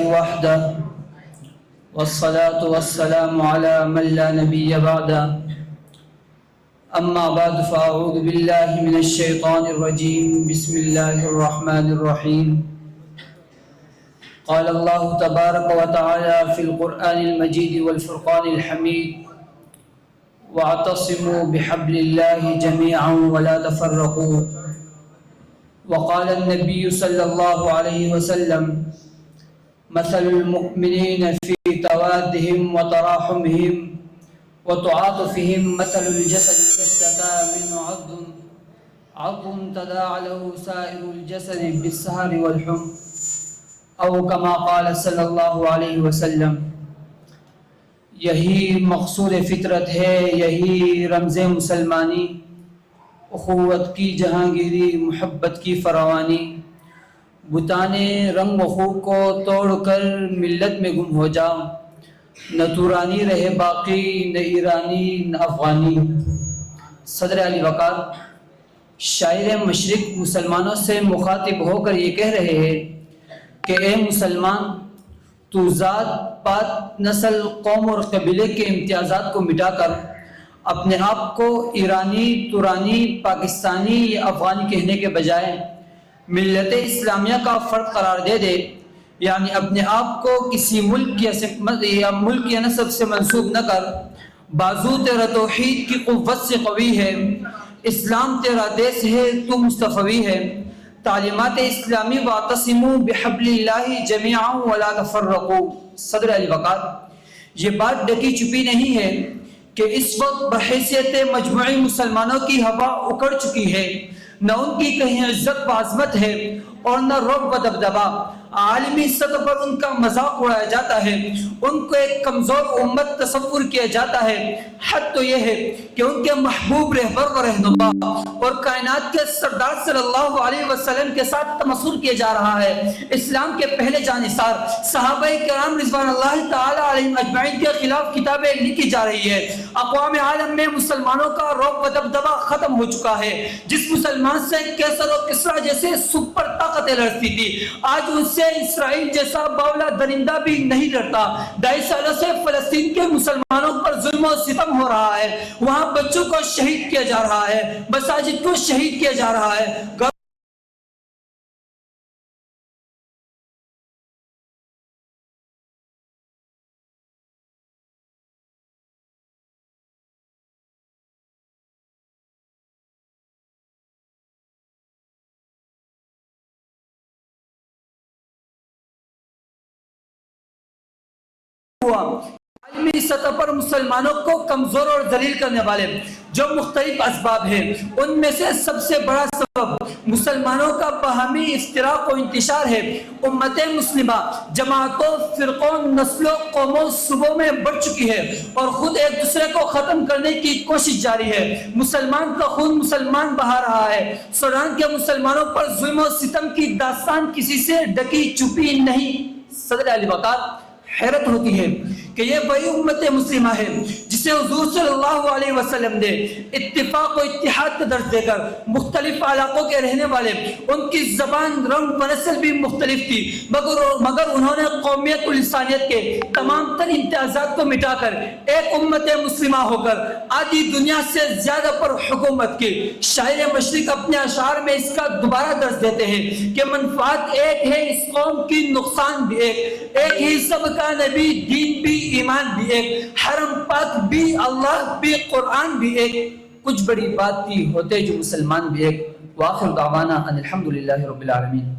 وحده والصلاة والسلام على من لا نبي بعده أما بعد فأعوذ بالله من الشيطان الرجيم بسم الله الرحمن الرحيم قال الله تبارك وتعالى في القرآن المجيد والفرقان الحميد واعتصموا بحبل الله جميعا ولا تفرقوا وقال النبي صلى الله عليه وسلم مثل المؤمنين في توادهم وتراحمهم وتعاطفهم مثل الجسد إذا اشتكى منه عضو تداعى له سائر الجسد بالسهر والحمى او کما قال صلی اللہ علیہ وسلم۔ یہی مقصود فطرت ہے، یہی رمز مسلمانی، اخوت کی جہانگیری، محبت کی فراوانی۔ بتانے رنگ و خو کو توڑ کر ملت میں گم ہو جا، نہ تورانی رہے باقی، نہ ایرانی نہ افغانی۔ صدر علی وقار شاعر مشرق مسلمانوں سے مخاطب ہو کر یہ کہہ رہے ہیں کہ اے مسلمان، تو ذات پات نسل قوم اور قبیلے کے امتیازات کو مٹا کر اپنے آپ کو ایرانی، تورانی، پاکستانی یا افغانی کہنے کے بجائے ملت اسلامیہ کا فرد قرار دے دے، یعنی اپنے آپ کو کسی ملک یا نسب سے منسوب نہ کر۔ بازو تیرا توحید کی قوت سے قوی ہے، اسلام تیرا دیس ہے، تو مصطفی ہے۔ تعلیمات اسلامی واعتصموا بحبل اللہ جمیعا ولا تفرقوا۔ صدر علی وقار یہ بات ڈکی چھپی نہیں ہے کہ اس وقت بحیثیت مجموعی مسلمانوں کی ہوا اکڑ چکی ہے، نہ ان کی کہیں عزت و عظمت ہے اور نہ رعب و دبدبا۔ عالمی سطح پر ان کا مذاق اڑایا جاتا ہے، ان کو ایک کمزور امت تصور کیا جاتا ہے۔ حد تو یہ ہے کہ ان کے محبوب رہبر و رہنما اور کائنات کے سردار صلی اللہ علیہ وسلم کے ساتھ تمسخر کیا جا رہا ہے۔ اسلام کے پہلے جانثار صحابہ کرام رضوان اللہ تعالی علیہم اجمعین کے خلاف کتابیں لکھی جا رہی ہے۔ اقوام عالم میں مسلمانوں کا رعب و دبدبا ختم ہو چکا ہے۔ جس مسلمان سے کیسر و کسریٰ جیسے سپر طاقتیں لڑتی تھی، آج ان سے اسرائیل جیسا باولا درندہ بھی نہیں ڈرتا۔ 2.5 سالوں سے فلسطین کے مسلمانوں پر ظلم و ستم ہو رہا ہے، وہاں بچوں کو شہید کیا جا رہا ہے، مساجد کو شہید کیا جا رہا ہے۔ عالمی سطح پر مسلمانوں کو کمزور اور ذلیل کرنے والے جو مختلف اسباب ہیں، ان میں سے سب سے بڑا سبب مسلمانوں کا باہمی افتراق و انتشار ہے۔ امت مسلمہ جماعتوں، فرقوں، نسلوں، قوموں، صوبوں میں بڑھ چکی ہے اور خود ایک دوسرے کو ختم کرنے کی کوشش جاری ہے۔ مسلمان کا خون مسلمان بہا رہا ہے۔ سوڈان کے مسلمانوں پر ظلم و ستم کی داستان کسی سے ڈکی چھپی نہیں۔ صدر علی وقار حیرت ہوتی ہے کہ یہ وہی امت مسلمہ ہے جسے حضور صلی اللہ علیہ وسلم نے اتفاق و اتحاد کا درس دے کر مختلف علاقوں کے رہنے والے، ان کی زبان، رنگ و نسل بھی مختلف تھی، مگر انہوں نے قومیت و انسانیت کے تمام تر امتیازات کو مٹا کر ایک امت مسلمہ ہو کر آدھی دنیا سے زیادہ پر حکومت کی۔ شاعر مشرق اپنے اشعار میں اس کا دوبارہ درس دیتے ہیں کہ منفعت ایک ہے اس قوم کی، نقصان بھی ایک ہی سب کا نبی، دین بھی، ایمان بھی ایک، حرم پاک بھی، اللہ بھی، قرآن بھی ایک، کچھ بڑی بات تھی ہوتے جو مسلمان بھی ایک۔ وآخر دعوانا ان الحمدللہ رب العالمین۔